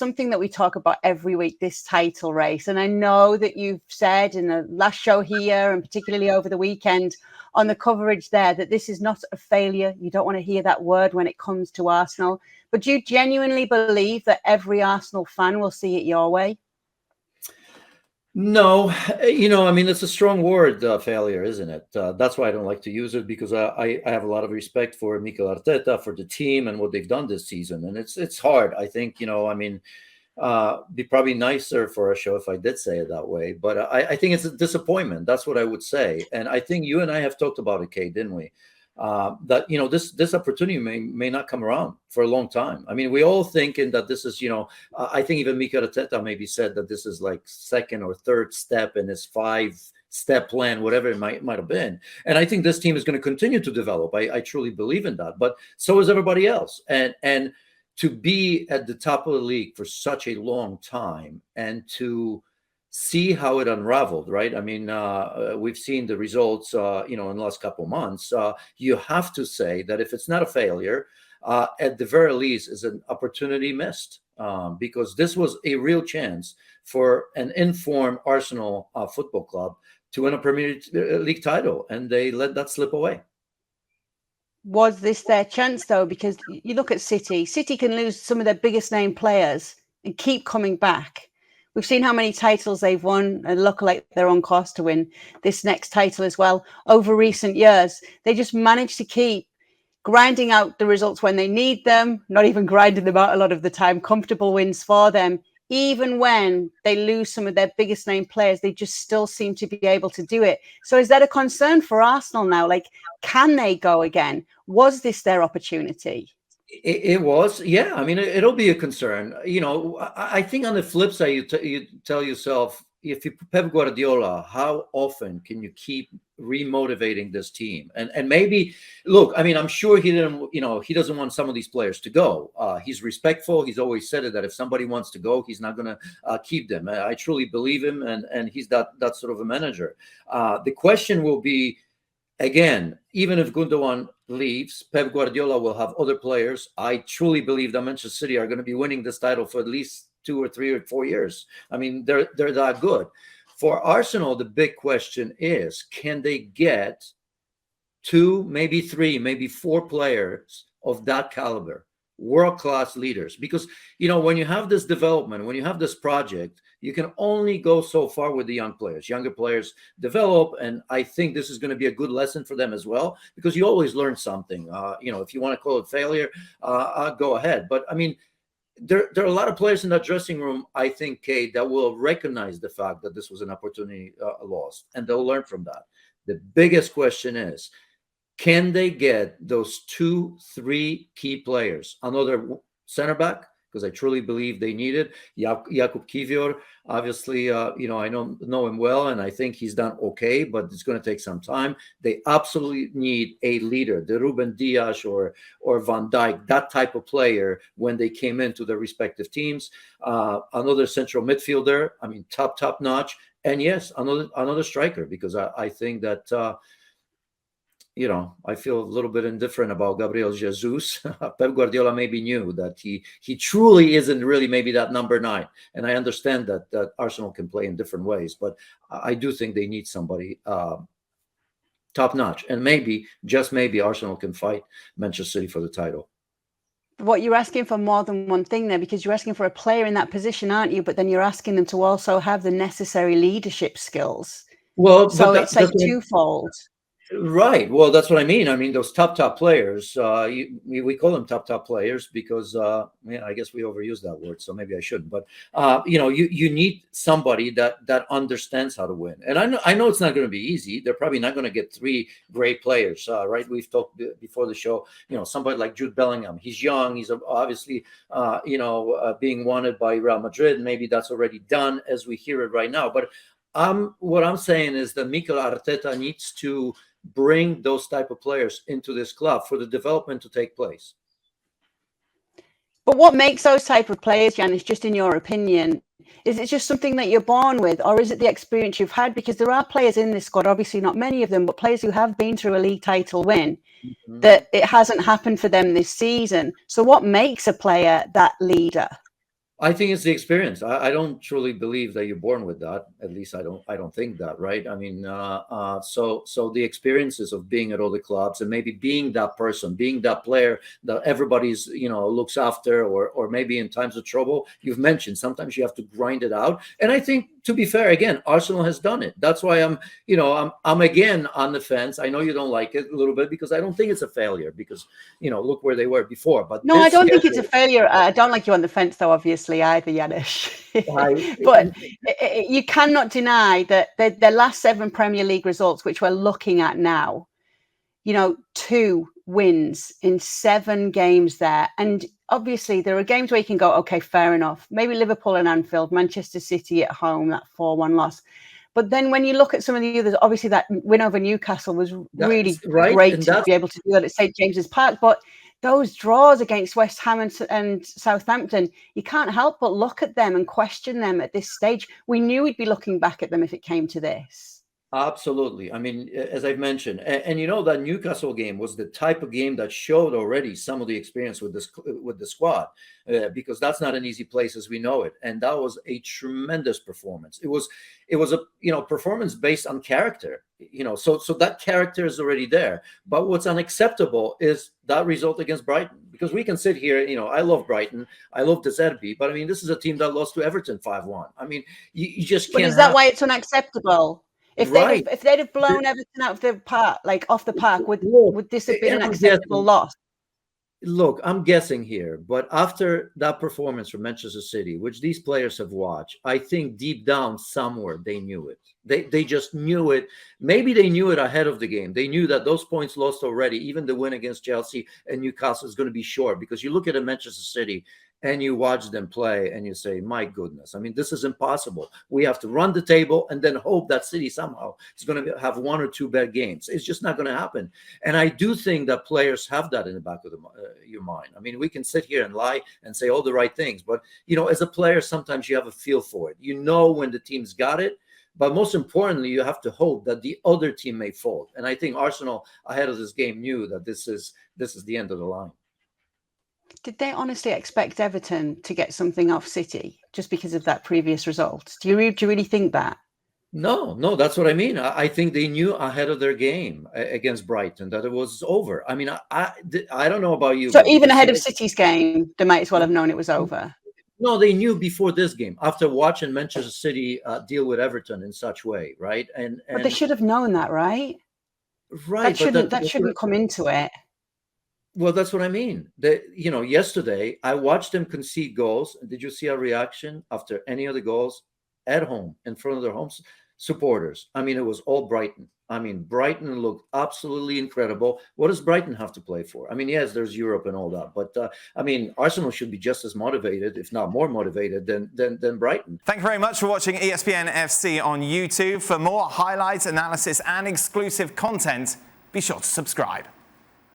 something that we talk about every week, this title race. And I know that you've said in the last show here, and particularly over the weekend on the coverage there, that this is not a failure. You don't want to hear that word when it comes to Arsenal. But do you genuinely believe that every Arsenal fan will see it your way? No, I mean, it's a strong word, failure, isn't it? That's why I don't like to use it, because I have a lot of respect for Mikel Arteta, for the team and what they've done this season. And it's hard. I think, I mean, be probably nicer for a show if I did say it that way. But I think it's a disappointment. That's what I would say. And I think you and I have talked about it, Kate, didn't we? That this opportunity may not come around for a long time. I mean, we all thinking that this is, I think even Mikel Arteta maybe said that this is like second or third step in his 5-step plan, whatever it might have been. And I think this team is going to continue to develop. I truly believe in that. But so is everybody else. And to be at the top of the league for such a long time and to see how it unraveled, right? I mean, we've seen the results, in the last couple of months. You have to say that if it's not a failure, at the very least is an opportunity missed, because this was a real chance for an informed Arsenal football club to win a Premier League title, and they let that slip away. Was this their chance, though? Because you look at City. City can lose some of their biggest name players and keep coming back. We've seen how many titles they've won and look like they're on course to win this next title as well. Over recent years, they just managed to keep grinding out the results when they need them, not even grinding them out a lot of the time, comfortable wins for them. Even when they lose some of their biggest name players, they just still seem to be able to do it. So is that a concern for Arsenal now? Like, can they go again? Was this their opportunity? It was, yeah. I mean, it'll be a concern. I think on the flip side, you tell yourself, if you Pep Guardiola, how often can you keep remotivating this team? And maybe, look, I mean, I'm sure he didn't, he doesn't want some of these players to go. He's respectful. He's always said it, that if somebody wants to go, he's not going to keep them. I truly believe him, and he's that sort of a manager. The question will be, again, even if Gundogan leaves, Pep Guardiola will have other players. I truly believe that Manchester City are going to be winning this title for at least 2 or 3 or 4 years. I mean, they're that good. For Arsenal, the big question is, can they get 2, maybe 3, maybe 4 players of that caliber, world-class leaders? Because, when you have this development, when you have this project, you can only go so far with the young players. Younger players develop, and I think this is going to be a good lesson for them as well, because you always learn something. If you want to call it failure, go ahead. But, I mean, there are a lot of players in that dressing room, I think, Kate, that will recognize the fact that this was an opportunity lost, and they'll learn from that. The biggest question is, can they get those 2, 3 key players? Another center back, because I truly believe they need it. Jakub Kiwior, obviously, I know him well, and I think he's done okay, but it's going to take some time. They absolutely need a leader, the Ruben Dias or Van Dijk, that type of player when they came into their respective teams. Another central midfielder, I mean, top notch. And yes, another striker, because I think that I feel a little bit indifferent about Gabriel Jesus. Pep Guardiola maybe knew that he truly isn't really maybe that number 9. And I understand that Arsenal can play in different ways, but I do think they need somebody top notch. And maybe, just maybe, Arsenal can fight Manchester City for the title. What you're asking for more than one thing there, because you're asking for a player in that position, aren't you? But then you're asking them to also have the necessary leadership skills. Well, so it's like twofold. Right. Well, that's what I mean. I mean, those top players, we call them top players because, I guess we overuse that word, so maybe I shouldn't. But, you need somebody that understands how to win. And I know it's not going to be easy. They're probably not going to get 3 great players, right? We've talked before the show, somebody like Jude Bellingham. He's young. He's obviously, being wanted by Real Madrid. Maybe that's already done as we hear it right now. But what I'm saying is that Mikel Arteta needs to bring those type of players into this club for the development to take place. But what makes those type of players, Janusz, just in your opinion? Is it just something that you're born with, or is it the experience you've had? Because there are players in this squad, obviously not many of them, but players who have been through a league title win, that it hasn't happened for them this season. So what makes a player that leader? I think it's the experience. I don't truly believe that you're born with that. At least I don't think that, right? I mean, so the experiences of being at all the clubs and maybe being that person, being that player that everybody's looks after, or maybe in times of trouble, you've mentioned sometimes you have to grind it out. And I think, to be fair, again, Arsenal has done it. That's why I'm again on the fence. I know you don't like it a little bit because I don't think it's a failure because look where they were before. But no, I don't think it's a failure. I don't like you on the fence, though, obviously, either, Janusz. But you cannot deny that the last 7 Premier League results, which we're looking at now, 2 wins in 7 games there. And obviously, there are games where you can go, okay, fair enough. Maybe Liverpool and Anfield, Manchester City at home, that 4-1 loss. But then when you look at some of the others, obviously that win over Newcastle was really great to be able to do that at St. James's Park. But those draws against West Ham and Southampton, you can't help but look at them and question them at this stage. We knew we'd be looking back at them if it came to this. Absolutely. I mean, as I've mentioned, and that Newcastle game was the type of game that showed already some of the experience with the squad, because that's not an easy place as we know it. And that was a tremendous performance. It was a performance based on character. So that character is already there. But what's unacceptable is that result against Brighton, because we can sit here. I love Brighton, I love De Zerbi, but I mean, this is a team that lost to Everton 5-1. I mean, you just can't. But is that why it's unacceptable? If they'd have blown Everton out of the park, like off the park, would this have been an acceptable loss? Look, I'm guessing here, but after that performance from Manchester City, which these players have watched, I think deep down somewhere they knew it. They just knew it. Maybe they knew it ahead of the game. They knew that those points lost already, even the win against Chelsea and Newcastle is going to be short, because you look at a Manchester City and you watch them play and you say, my goodness, I mean, this is impossible. We have to run the table and then hope that City somehow is going to have 1 or 2 bad games. It's just not going to happen. And I do think that players have that in the back of your mind. I mean, we can sit here and lie and say all the right things, but, as a player, sometimes you have a feel for it. When the team's got it. But most importantly, you have to hope that the other team may fold. And I think Arsenal, ahead of this game, knew that this is the end of the line. Did they honestly expect Everton to get something off City just because of that previous result? Do you really think that? No, that's what I mean. I think they knew ahead of their game against Brighton that it was over. I mean, I don't know about you. So even ahead of City's game, they might as well have known it was over. No, they knew before this game, after watching Manchester City deal with Everton in such way, right? But they should have known that, right? Right. That shouldn't come into it. Well, that's what I mean. Yesterday I watched them concede goals. Did you see our reaction after any of the goals at home in front of their home supporters? I mean, it was all Brighton. I mean, Brighton looked absolutely incredible. What does Brighton have to play for? I mean, yes, there's Europe and all that, but I mean, Arsenal should be just as motivated, if not more motivated, than Brighton. Thank you very much for watching ESPN FC on YouTube. For more highlights, analysis, and exclusive content, be sure to subscribe.